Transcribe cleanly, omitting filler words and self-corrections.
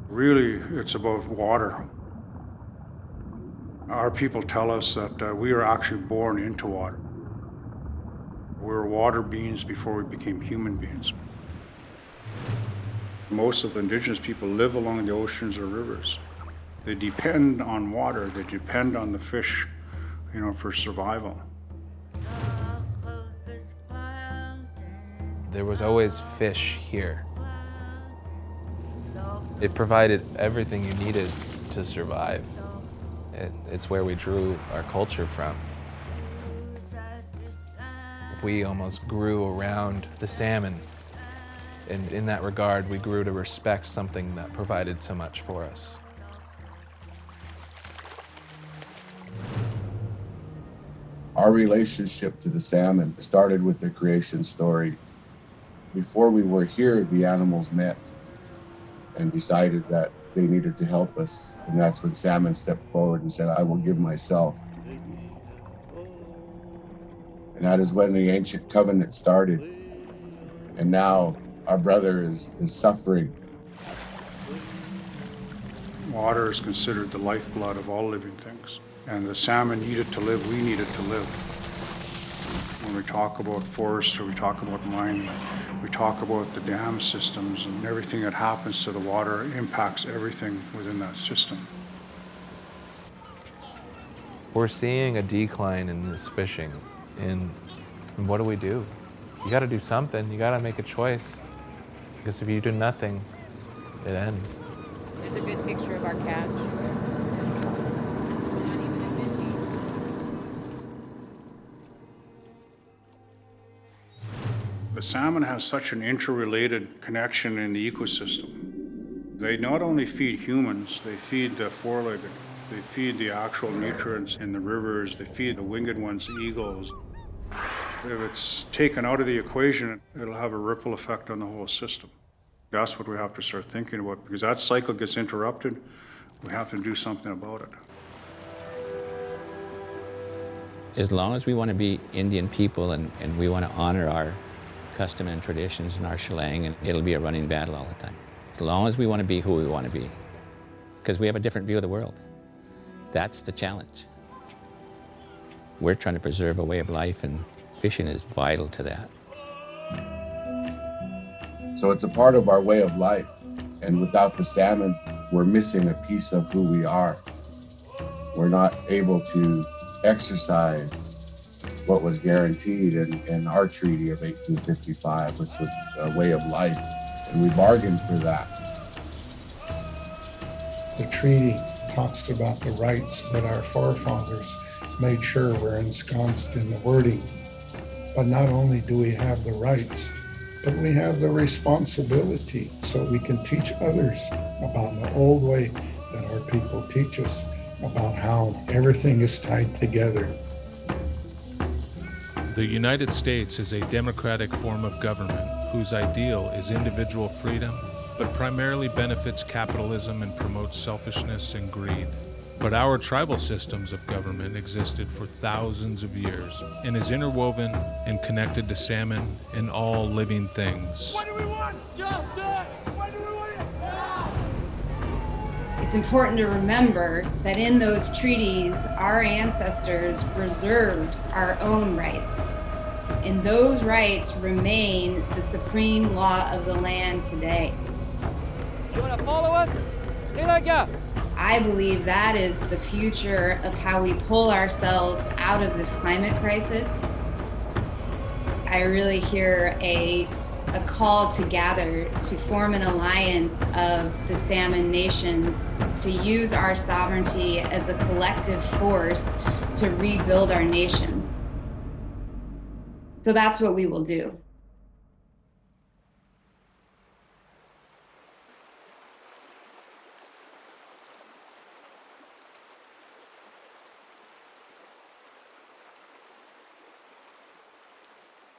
Really, it's about water. Our people tell us that we are actually born into water. We were water beings before we became human beings. Most of the indigenous people live along the oceans or rivers. They depend on water, they depend on the fish, for survival. There was always fish here. It provided everything you needed to survive. It's where we drew our culture from. We almost grew around the salmon. And in that regard, we grew to respect something that provided so much for us. Our relationship to the salmon started with the creation story. Before we were here, the animals met and decided that they needed to help us. And that's when Salmon stepped forward and said, "I will give myself." And that is when the ancient covenant started. And now our brother is suffering. Water is considered the lifeblood of all living things. And the salmon needed to live, we needed to live. When we talk about forests or we talk about mining, we talk about the dam systems, and everything that happens to the water impacts everything within that system. We're seeing a decline in this fishing, and what do? You gotta do something, you gotta make a choice, because if you do nothing, it ends. There's a good picture of our catch. Not even a fishy. The salmon has such an interrelated connection in the ecosystem. They not only feed humans, they feed the four-legged, they feed the actual nutrients in the rivers, they feed the winged ones, the eagles. If it's taken out of the equation, it'll have a ripple effect on the whole system. That's what we have to start thinking about, because that cycle gets interrupted, we have to do something about it. As long as we want to be Indian people and we want to honor our custom and traditions and our shilling, and it'll be a running battle all the time. As long as we want to be who we want to be, because we have a different view of the world. That's the challenge. We're trying to preserve a way of life, and fishing is vital to that. So it's a part of our way of life. And without the salmon, we're missing a piece of who we are. We're not able to exercise what was guaranteed in our treaty of 1855, which was a way of life. And we bargained for that. The treaty talks about the rights that our forefathers made sure were ensconced in the wording. But not only do we have the rights, but we have the responsibility so we can teach others about the old way that our people teach us about how everything is tied together. The United States is a democratic form of government whose ideal is individual freedom, but primarily benefits capitalism and promotes selfishness and greed. But our tribal systems of government existed for thousands of years and is interwoven and connected to salmon and all living things. What do we want? Justice! What do we want? Yeah! It's important to remember that in those treaties, our ancestors reserved our own rights. And those rights remain the supreme law of the land today. You want to follow us? I believe that is the future of how we pull ourselves out of this climate crisis. I really hear a call to gather, to form an alliance of the salmon nations, to use our sovereignty as a collective force to rebuild our nations. So that's what we will do.